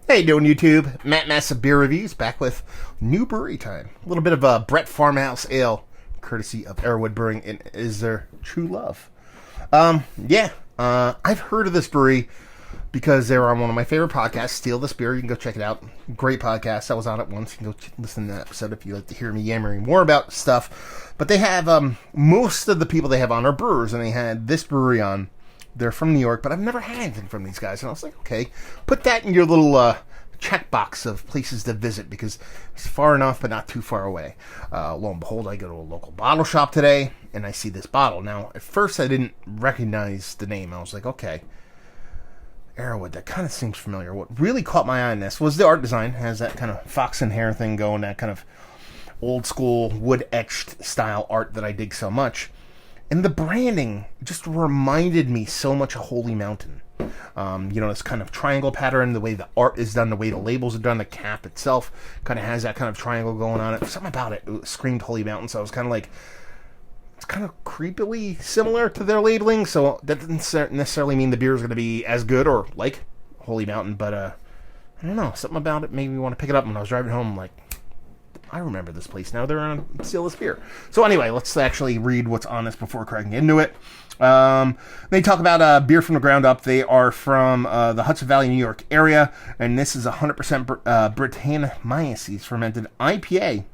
Hey, doing YouTube? Matt Massive Beer Reviews back with new brewery time. A little bit of a Brett Farmhouse Ale, courtesy of Arrowood Brewing, and is their true love. I've heard of this brewery because they were on one of my favorite podcasts, Steal This Beer. You can go check it out. Great podcast. I was on it once. You can go listen to that episode if you'd like to hear me yammering more about stuff. But they have, most of the people they have on are brewers, and they had this brewery on. They're from New York, but I've never had anything from these guys. And I was like, okay, put that in your little checkbox of places to visit because it's far enough, but not too far away. Lo and behold, I go to a local bottle shop today, and I see this bottle. Now, at first, I didn't recognize the name. I was like, okay, Arrowood, that kind of seems familiar. What really caught my eye on this was the art design. It has that kind of fox and hare thing going, that kind of old school wood-etched style art that I dig so much. And the branding just reminded me so much of Holy Mountain. This kind of triangle pattern, the way the art is done, the way the labels are done, the cap itself kind of has that kind of triangle going on it. Something about it screamed Holy Mountain, so I was kind of like, it's kind of creepily similar to their labeling, so that doesn't necessarily mean the beer is going to be as good or like Holy Mountain, but I don't know, something about it made me want to pick it up. When I was driving home, I'm like, I remember this place now. They're on Steal This Beer. So anyway, let's actually read what's on this before cracking into it. They talk about beer from the ground up. They are from the Hudson Valley, New York area, and this is 100% Brettanomyces fermented IPA.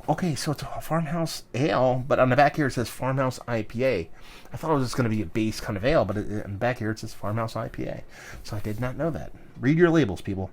Okay, so it's a farmhouse ale, but on the back here it says farmhouse IPA. I thought it was just going to be a base kind of ale, but on the back here it says farmhouse IPA. So I did not know that. Read your labels, people.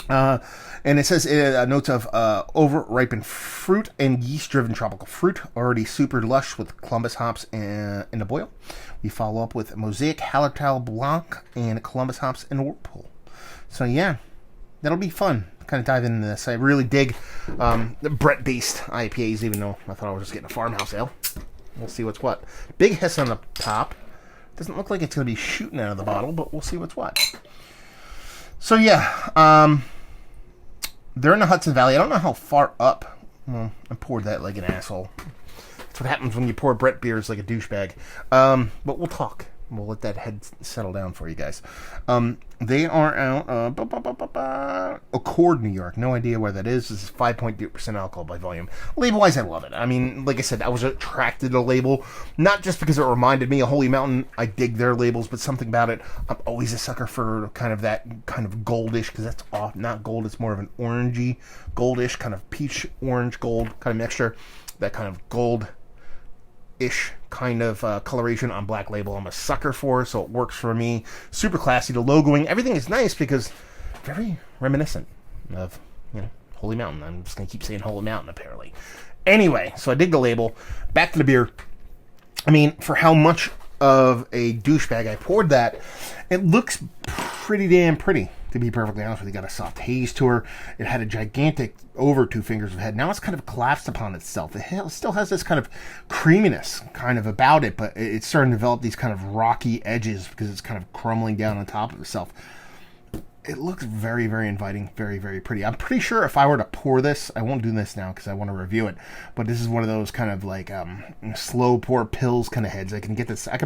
And it says notes of over-ripened fruit and yeast-driven tropical fruit, already super lush with Columbus hops in the boil. We follow up with Mosaic Hallertau Blanc and Columbus hops in Whirlpool. So yeah, that'll be fun. Kind of dive into this. I really dig the Brett-based IPAs, even though I thought I was just getting a farmhouse ale. We'll see what's what. Big hiss on the top. Doesn't look like it's going to be shooting out of the bottle, but we'll see what's what. So yeah, they're in the Hudson Valley. I don't know how far up. Well, I poured that like an asshole. That's what happens when you pour Brett beers like a douchebag. But we'll talk. We'll let that head settle down for you guys. They are out Accord, New York. No idea where that is. This is 5.2% alcohol by volume. Label-wise, I love it. I mean, like I said, I was attracted to the label, not just because it reminded me of Holy Mountain. I dig their labels, but something about it. I'm always a sucker for kind of that kind of goldish, because that's not gold. It's more of an orangey, goldish, kind of peach, orange, gold kind of mixture. That kind of gold-ish kind of coloration on Black Label I'm a sucker for, so it works for me. Super classy. The logoing, everything is nice because very reminiscent of, Holy Mountain. I'm just going to keep saying Holy Mountain, apparently. Anyway, so I dig the label. Back to the beer. I mean, for how much of a douchebag I poured that, it looks pretty damn pretty, to be perfectly honest with you. Got a soft haze to her. It had a gigantic over 2 fingers of head. Now it's kind of collapsed upon itself. It still has this kind of creaminess kind of about it, but it's starting to develop these kind of rocky edges because it's kind of crumbling down on top of itself. It looks very, very inviting, very, very pretty. I'm pretty sure if I were to pour this, I won't do this now because I want to review it, but this is one of those kind of like slow pour pills kind of heads. I can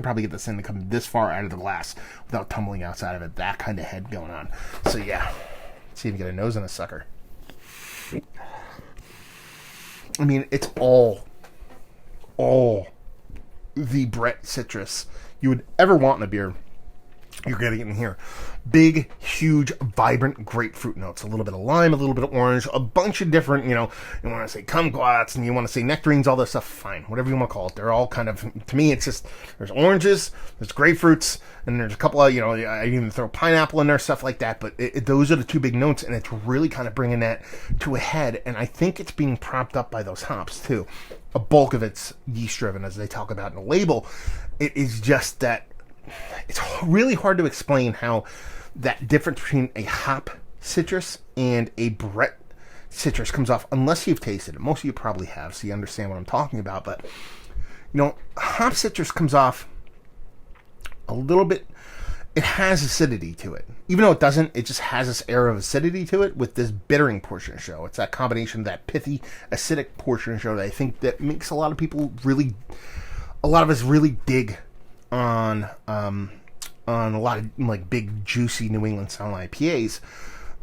probably get this in to come this far out of the glass without tumbling outside of it. That kind of head going on. So yeah, let's see if you get a nose on a sucker. I mean, it's all the Brett citrus you would ever want in a beer. You're going to get in here. Big, huge, vibrant grapefruit notes. A little bit of lime, a little bit of orange, a bunch of different, you want to say kumquats, and you want to say nectarines, all this stuff, fine. Whatever you want to call it. They're all kind of, to me, it's just, there's oranges, there's grapefruits, and there's a couple of, I even throw pineapple in there, stuff like that, but those are the two big notes, and it's really kind of bringing that to a head, and I think it's being propped up by those hops, too. A bulk of it's yeast-driven, as they talk about in the label. It is just that it's really hard to explain how that difference between a hop citrus and a Brett citrus comes off unless you've tasted it. Most of you probably have, so you understand what I'm talking about. But, hop citrus comes off a little bit. It has acidity to it. Even though it doesn't, it just has this air of acidity to it with this bittering portion of show. It's that combination of that pithy, acidic portion of show that I think that makes a lot of us really dig on on a lot of like big, juicy New England style IPAs.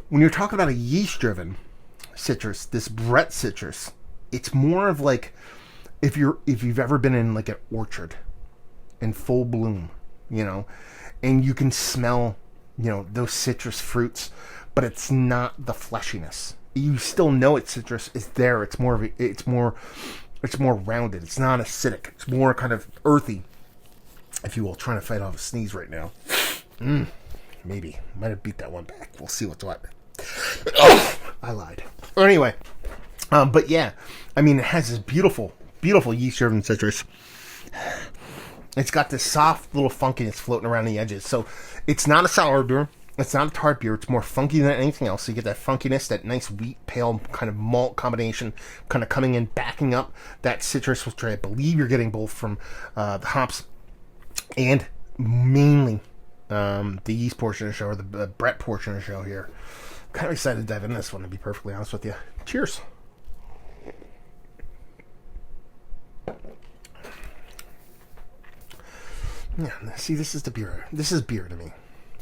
When you're talking about a yeast-driven citrus, this Brett citrus, it's more of like if you've ever been in like an orchard in full bloom, and you can smell, those citrus fruits, but it's not the fleshiness. You still know it's citrus. It's there. It's more rounded. It's not acidic. It's more kind of earthy, if you will. Trying to fight off a sneeze right now. Maybe might have beat that one back. We'll see what's what. Oh, I lied. Anyway, but yeah, I mean, it has this beautiful, beautiful yeast-driven citrus. It's got this soft little funkiness floating around the edges. So it's not a sour beer. It's not a tart beer. It's more funky than anything else. So you get that funkiness, that nice wheat, pale kind of malt combination kind of coming in, backing up that citrus, which I believe you're getting both from the hops and mainly the yeast portion of the show, or the Brett portion of the show here. I'm kind of excited to dive into this one, to be perfectly honest with you. Cheers. Yeah, see, this is the beer. This is beer to me.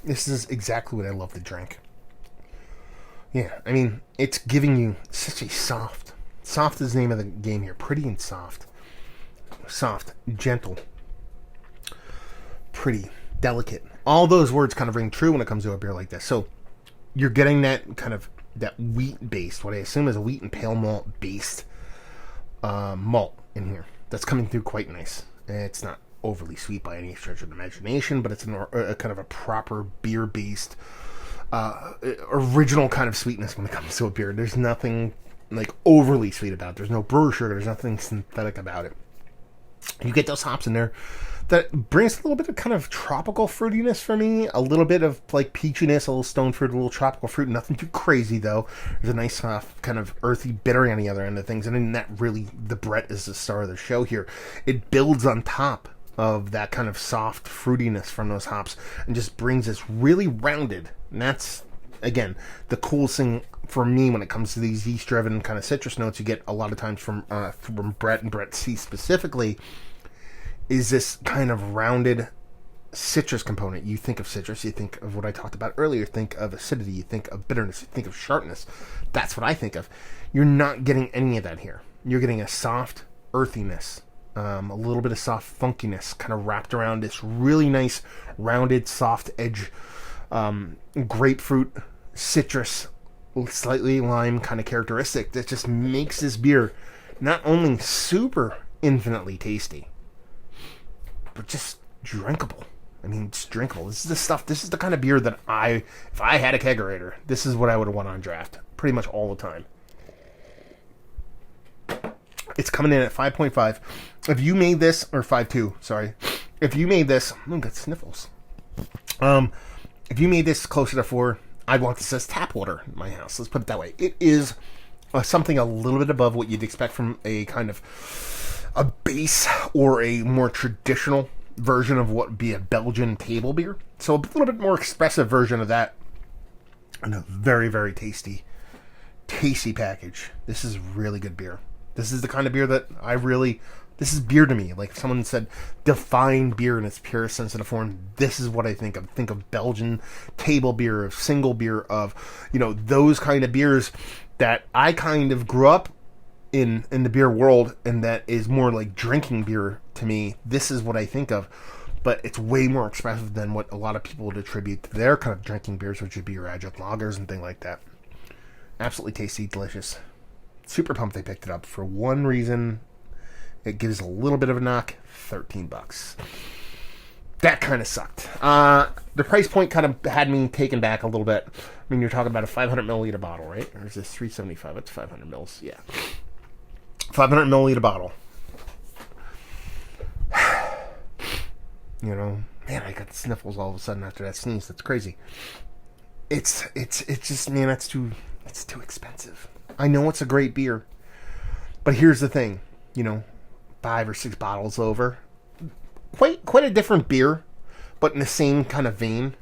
This is exactly what I love to drink. Yeah, I mean, it's giving you such a soft is the name of the game here. Pretty and soft. Soft, gentle, pretty, delicate. All those words kind of ring true when it comes to a beer like this. So you're getting that kind of, that wheat-based, what I assume is a wheat and pale malt-based malt in here. That's coming through quite nice. It's not overly sweet by any stretch of the imagination, but it's a kind of a proper beer-based original kind of sweetness when it comes to a beer. There's nothing like overly sweet about it. There's no brewer sugar. There's nothing synthetic about it. You get those hops in there that brings a little bit of kind of tropical fruitiness for me, a little bit of like peachiness, a little stone fruit, a little tropical fruit, nothing too crazy though. There's a nice soft kind of earthy bitter on the other end of things, and then that really, the Brett is the star of the show here. It builds on top of that kind of soft fruitiness from those hops and just brings this really rounded, and that's, again, the coolest thing for me when it comes to these yeast-driven kind of citrus notes you get a lot of times from Brett and Brett C specifically, is this kind of rounded citrus component. You think of citrus, you think of what I talked about earlier, think of acidity, you think of bitterness, you think of sharpness. That's what I think of. You're not getting any of that here. You're getting a soft earthiness, a little bit of soft funkiness kind of wrapped around this really nice rounded soft edge, grapefruit, citrus, slightly lime kind of characteristic that just makes this beer not only super infinitely tasty, but just drinkable. I mean, it's drinkable. This is the kind of beer that if I had a kegerator, this is what I would have won on draft pretty much all the time. It's coming in at 5.5. If you made this, or 5.2, sorry. If you made this, I've got sniffles. If you made this closer to 4, I'd want this as tap water in my house. Let's put it that way. It is something a little bit above what you'd expect from a kind of a base or a more traditional version of what would be a Belgian table beer. So a little bit more expressive version of that. And a very, very tasty package. This is really good beer. This is the kind of beer that this is beer to me. Like if someone said, define beer in its purest sense of the form, this is what I think of. Think of Belgian table beer, of single beer, of, those kind of beers that I kind of grew up in the beer world, and that is more like drinking beer to me. This is what I think of, but it's way more expressive than what a lot of people would attribute to their kind of drinking beers, which would be your adjunct lagers and things like that. Absolutely tasty, delicious. Super pumped they picked it up. For one reason, it gives a little bit of a knock. $13. That kind of sucked. The price point kind of had me taken back a little bit. I mean, you're talking about a 500 milliliter bottle, right? Or is this 375? It's 500 mils. Yeah. 500 milliliter bottle. Man, I got sniffles all of a sudden after that sneeze. That's crazy. It's just, man, it's too expensive. I know it's a great beer, but here's the thing, 5 or 6 bottles over, quite a different beer, but in the same kind of vein.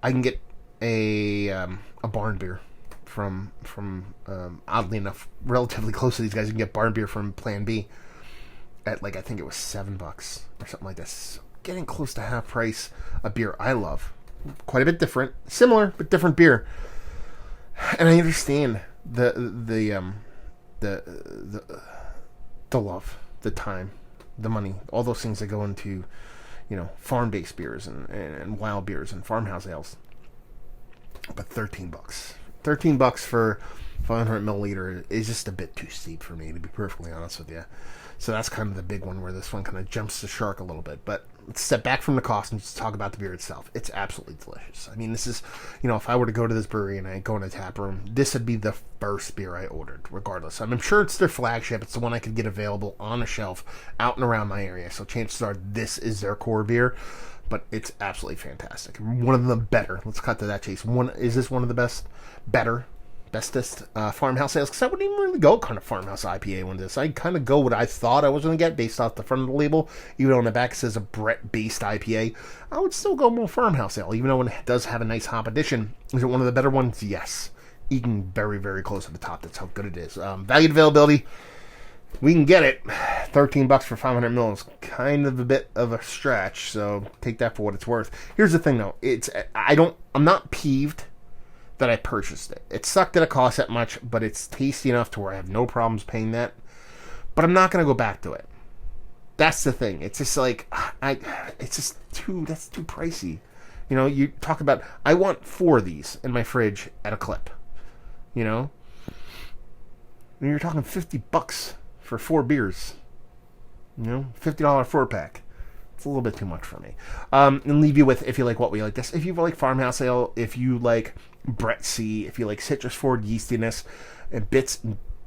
I can get a barn beer from oddly enough, relatively close to these guys. You can get barn beer from Plan B at I think it was $7 or something like this. getting close to half price a beer I love. Quite a bit different, similar but different beer. And I understand the love, the time, the money, all those things that go into, farm-based beers and wild beers and farmhouse ales. But $13 for 500 milliliter is just a bit too steep for me, to be perfectly honest with you. So that's kind of the big one where this one kind of jumps the shark a little bit. But let's step back from the cost and just talk about the beer itself. It's absolutely delicious. I mean, this is, if I were to go to this brewery and I go in a tap room, this would be the first beer I ordered, regardless. I'm sure it's their flagship. It's the one I could get available on a shelf out and around my area. So chances are this is their core beer. But it's absolutely fantastic. One of the better. Let's cut to that chase. Is this one of the bestest farmhouse ales? Because I wouldn't even really go kind of farmhouse IPA one of this. I'd kind of go what I thought I was going to get based off the front of the label. Even though on the back it says a Brett-based IPA, I would still go more farmhouse ale. Even though it does have a nice hop addition. Is it one of the better ones? Yes. Eating very, very close to the top. That's how good it is. Value availability. We can get it. $13 for 500 ml is kind of a bit of a stretch, so take that for what it's worth. Here's the thing, though. I'm not peeved that I purchased it. It sucked that it cost that much, but it's tasty enough to where I have no problems paying that. But I'm not going to go back to it. That's the thing. It's just like, that's too pricey. You talk about, I want 4 of these in my fridge at a clip. And you're talking $50 for 4 beers. $50 4-pack. It's a little bit too much for me. And leave you with, if you like what we like this, if you like farmhouse ale, if you like Brett C, if you like citrus forward yeastiness and bits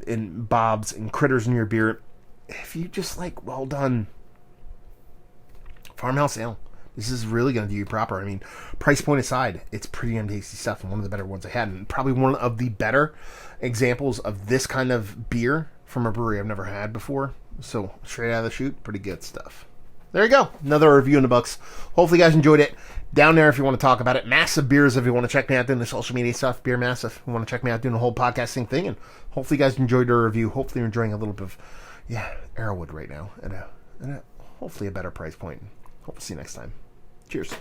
and bobs and critters in your beer, if you just like well done farmhouse ale, this is really going to do you proper. I mean, price point aside, it's pretty damn tasty stuff and one of the better ones I had, and probably one of the better examples of this kind of beer from a brewery I've never had before. So straight out of the chute, pretty good stuff. There you go. Another review in the books. Hopefully you guys enjoyed it. Down there if you want to talk about it. Massive Beers if you want to check me out doing the social media stuff. Beer Massive if you want to check me out doing the whole podcasting thing. And hopefully you guys enjoyed the review. Hopefully you're enjoying a little bit of, Arrowood right now. At hopefully a better price point. Hope to see you next time. Cheers.